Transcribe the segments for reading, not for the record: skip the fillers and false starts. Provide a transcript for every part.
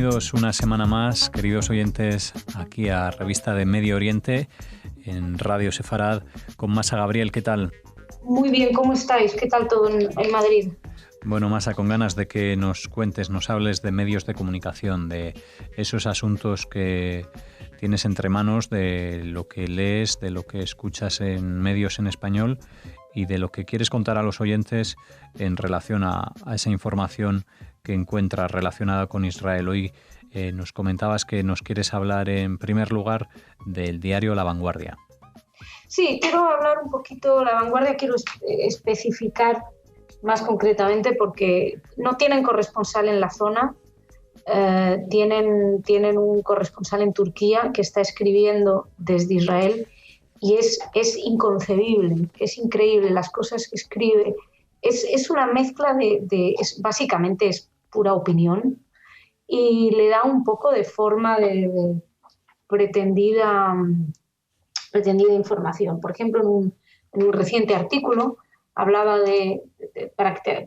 Bienvenidos una semana más, queridos oyentes, aquí a Revista de Medio Oriente en Radio Sefarad con Masa Gabriel. ¿Qué tal? Muy bien, ¿cómo estáis? ¿Qué tal todo en Madrid? Bueno, Masa, con ganas de que nos cuentes, nos hables de medios de comunicación, de esos asuntos que tienes entre manos, de lo que lees, de lo que escuchas en medios en español y de lo que quieres contar a los oyentes en relación a esa información que encuentras relacionada con Israel. Hoy nos comentabas que nos quieres hablar en primer lugar del diario La Vanguardia. Sí, quiero hablar un poquito, La Vanguardia quiero especificar más concretamente porque no tienen corresponsal en la zona, tienen un corresponsal en Turquía que está escribiendo desde Israel y es inconcebible, es increíble las cosas que escribe. Es una mezcla básicamente es pura opinión y le da un poco de forma de pretendida información. Por ejemplo, en un reciente artículo hablaba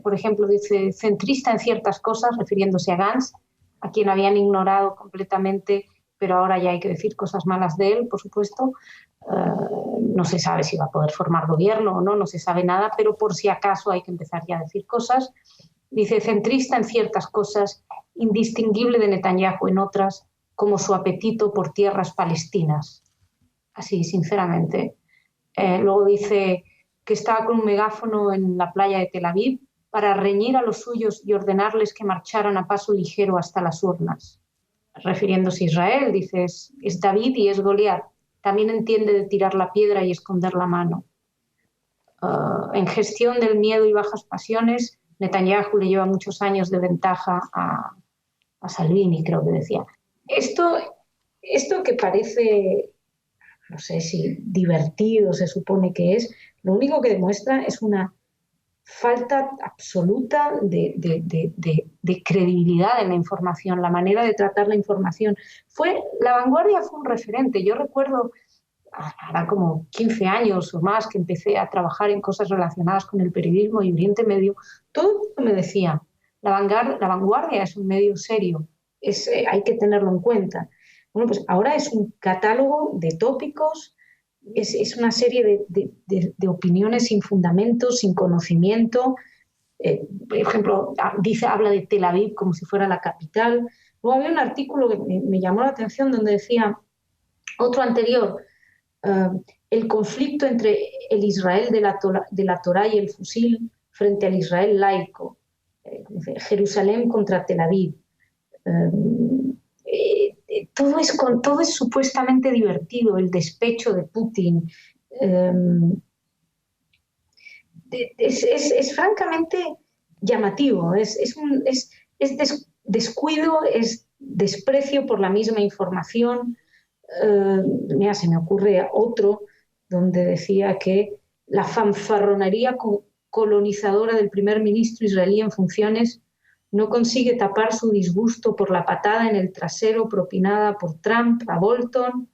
por ejemplo, dice centrista en ciertas cosas, refiriéndose a Gantz, a quien habían ignorado completamente, pero ahora ya hay que decir cosas malas de él, por supuesto. No se sabe si va a poder formar gobierno o no, no se sabe nada, pero por si acaso hay que empezar ya a decir cosas. Dice centrista en ciertas cosas, indistinguible de Netanyahu en otras, como su apetito por tierras palestinas. Así, sinceramente. Luego dice que estaba con un megáfono en la playa de Tel Aviv para reñir a los suyos y ordenarles que marcharan a paso ligero hasta las urnas. Refiriéndose a Israel, dice, es David y es Goliat. También entiende de tirar la piedra y esconder la mano. En gestión del miedo y bajas pasiones, Netanyahu le lleva muchos años de ventaja a Salvini, creo que decía. Esto que parece, no sé si divertido se supone que es, lo único que demuestra es una falta absoluta de credibilidad en la información, la manera de tratar la información. La Vanguardia fue un referente. Yo recuerdo, hará como 15 años o más que empecé a trabajar en cosas relacionadas con el periodismo y Oriente Medio, todo el mundo me decía, la Vanguardia es un medio serio, hay que tenerlo en cuenta. Bueno, pues ahora es un catálogo de tópicos, es una serie de opiniones sin fundamento, sin conocimiento. Por ejemplo, habla de Tel Aviv como si fuera la capital. Luego había un artículo que me llamó la atención donde decía, otro anterior, el conflicto entre el Israel de la Torá y el fusil frente al Israel laico, Jerusalén contra Tel Aviv. Todo es supuestamente divertido, el despecho de Putin. Es francamente llamativo, es descuido, es desprecio por la misma información. Mira, se me ocurre otro donde decía que la fanfarronería colonizadora del primer ministro israelí en funciones no consigue tapar su disgusto por la patada en el trasero propinada por Trump a Bolton,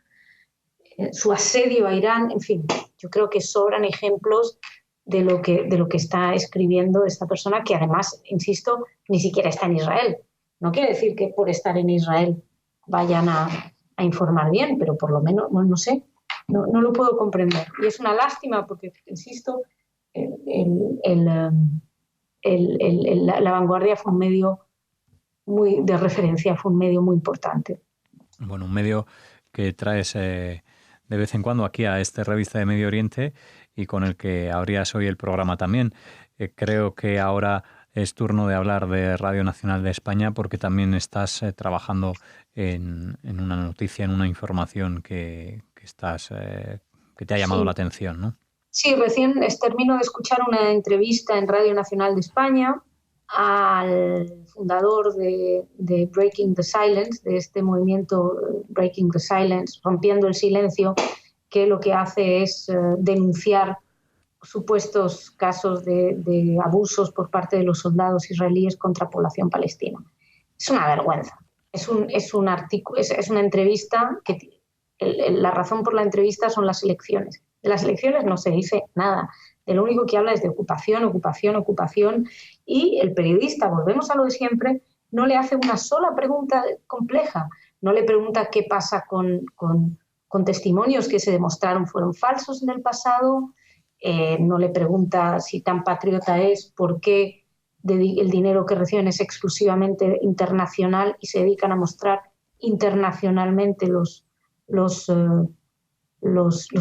su asedio a Irán, en fin, yo creo que sobran ejemplos de lo que está escribiendo esta persona, que además, insisto, ni siquiera está en Israel. No quiere decir que por estar en Israel vayan a informar bien, pero por lo menos, bueno, no sé, no lo puedo comprender. Y es una lástima porque, insisto, La Vanguardia fue un medio muy de referencia, fue un medio muy importante. Bueno, un medio que traes de vez en cuando aquí a esta revista de Medio Oriente y con el que abrías hoy el programa también. Creo que ahora es turno de hablar de Radio Nacional de España porque también estás trabajando en una noticia, en una información que te ha llamado la atención, ¿no? Sí, recién termino de escuchar una entrevista en Radio Nacional de España al fundador de Breaking the Silence, de este movimiento Breaking the Silence, rompiendo el silencio, que lo que hace es denunciar supuestos casos de abusos por parte de los soldados israelíes contra población palestina. Es una vergüenza. Es una entrevista que la razón por la entrevista son las elecciones. De las elecciones no se dice nada. De lo único que habla es de ocupación, ocupación, ocupación. Y el periodista, volvemos a lo de siempre, no le hace una sola pregunta compleja. No le pregunta qué pasa con testimonios que se demostraron fueron falsos en el pasado. No le pregunta si tan patriota es, por qué el dinero que reciben es exclusivamente internacional y se dedican a mostrar internacionalmente los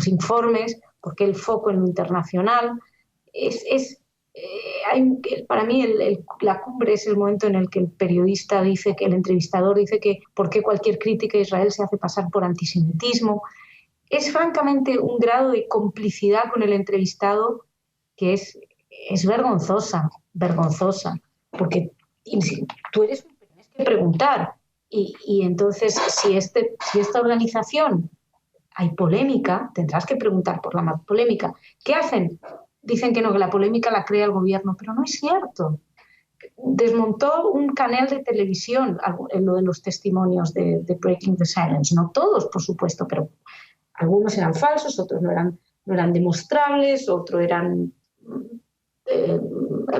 informes, porque el foco en lo internacional para mí la cumbre es el momento en el que el periodista dice, que el entrevistador dice que por qué cualquier crítica a Israel se hace pasar por antisemitismo. Es francamente un grado de complicidad con el entrevistado que es vergonzosa, porque tú tienes que preguntar y entonces si esta organización hay polémica, tendrás que preguntar por la polémica. ¿Qué hacen? Dicen que no, que la polémica la crea el gobierno, pero no es cierto. Desmontó un canal de televisión en lo de los testimonios de Breaking the Silence. No todos, por supuesto, pero algunos eran falsos, otros no eran demostrables, otros eran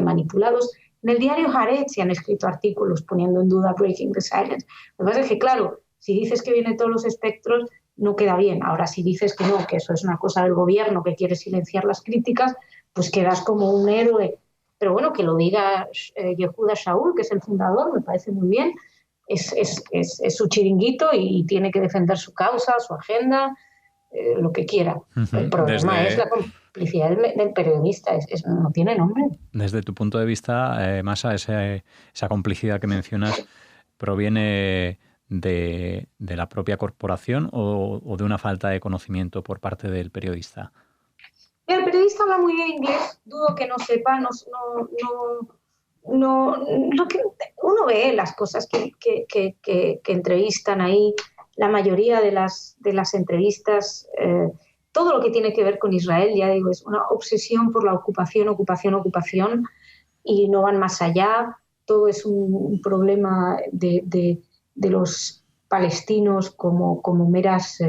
manipulados. En el diario Haaretz se han escrito artículos poniendo en duda Breaking the Silence. Lo que pasa es que, claro, si dices que viene todos los espectros, no queda bien. Ahora, si dices que no, que eso es una cosa del gobierno que quiere silenciar las críticas, pues quedas como un héroe. Pero bueno, que lo diga Yehuda Shaul, que es el fundador, me parece muy bien. Es su chiringuito y tiene que defender su causa, su agenda, lo que quiera. El problema es la complicidad del periodista, no tiene nombre. Desde tu punto de vista, Masa, esa complicidad que mencionas proviene de la propia corporación o de una falta de conocimiento por parte del periodista? El periodista habla muy bien inglés, dudo que no sepa, uno ve las cosas que entrevistan ahí, la mayoría de las entrevistas, todo lo que tiene que ver con Israel, ya digo, es una obsesión por la ocupación, y no van más allá, todo es un problema de los palestinos como meras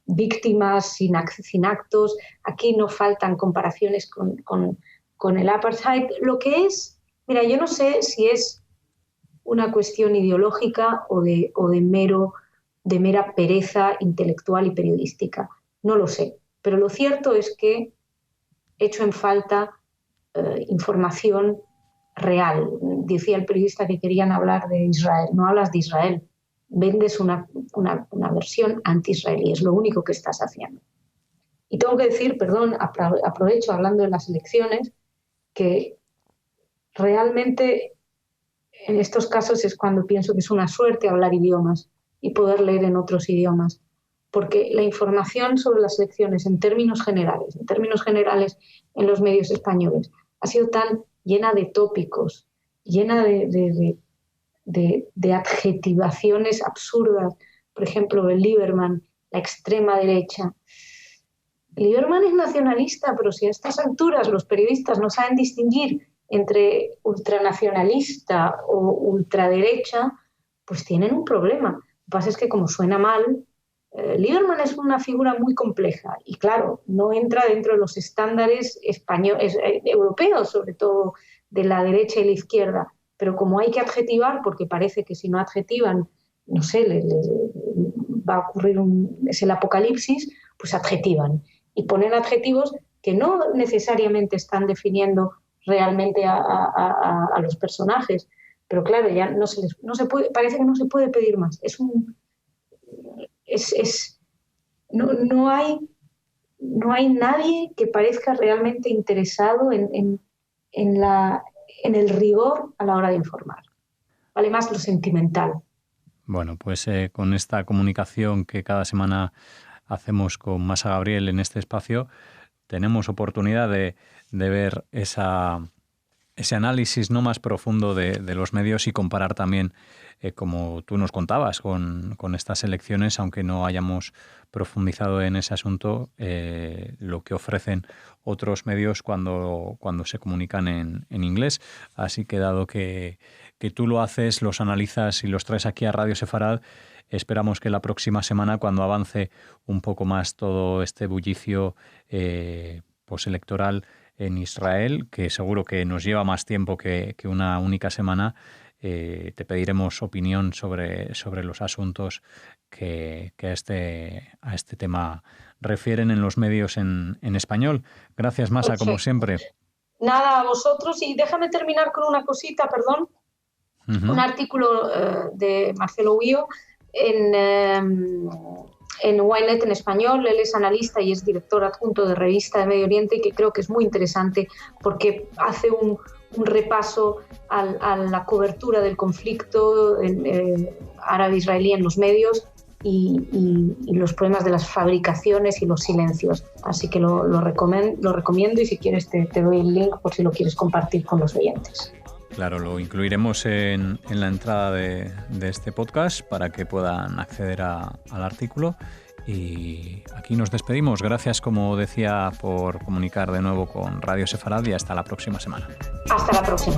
víctimas sin actos. Aquí no faltan comparaciones con el apartheid. Lo que es, mira, yo no sé si es una cuestión ideológica o de mera pereza intelectual y periodística. No lo sé. Pero lo cierto es que echo en falta información real. Decía el periodista que querían hablar de Israel. No hablas de Israel, vendes una versión anti-israelí, es lo único que estás haciendo. Y tengo que decir, perdón, aprovecho hablando de las elecciones, que realmente en estos casos es cuando pienso que es una suerte hablar idiomas y poder leer en otros idiomas, porque la información sobre las elecciones en términos generales en los medios españoles ha sido tan llena de tópicos, llena de adjetivaciones absurdas. Por ejemplo, el Lieberman, la extrema derecha. Lieberman es nacionalista, pero si a estas alturas los periodistas no saben distinguir entre ultranacionalista o ultraderecha, pues tienen un problema. Lo que pasa es que como suena mal, Lieberman es una figura muy compleja y claro, no entra dentro de los estándares europeos, sobre todo de la derecha y la izquierda, pero como hay que adjetivar, porque parece que si no adjetivan, no sé, va a ocurrir es el apocalipsis, pues adjetivan y ponen adjetivos que no necesariamente están definiendo realmente a los personajes, pero claro, ya no se puede, parece que no se puede pedir más. No hay nadie que parezca realmente interesado en el rigor a la hora de informar. Vale más lo sentimental. Bueno, pues con esta comunicación que cada semana hacemos con Masa Gabriel en este espacio, tenemos oportunidad de ver ese análisis no más profundo de los medios y comparar también, como tú nos contabas, con estas elecciones, aunque no hayamos profundizado en ese asunto, lo que ofrecen otros medios cuando se comunican en inglés. Así que dado que tú lo haces, los analizas y los traes aquí a Radio Sefarad, esperamos que la próxima semana, cuando avance un poco más todo este bullicio postelectoral en Israel, que seguro que nos lleva más tiempo que una única semana, te pediremos opinión sobre los asuntos que a este tema refieren en los medios en español. Gracias, Masa, como siempre. Nada, a vosotros. Y déjame terminar con una cosita, perdón. Un artículo de Marcelo Huío en Ynet en español. Él es analista y es director adjunto de Revista de Medio Oriente, y que creo que es muy interesante porque hace un repaso a la cobertura del conflicto árabe-israelí en los medios y los problemas de las fabricaciones y los silencios. Así que lo recomiendo, y si quieres te doy el link por si lo quieres compartir con los oyentes. Claro, lo incluiremos en la entrada de este podcast para que puedan acceder al artículo. Y aquí nos despedimos. Gracias, como decía, por comunicar de nuevo con Radio Sefarad, y hasta la próxima semana. Hasta la próxima.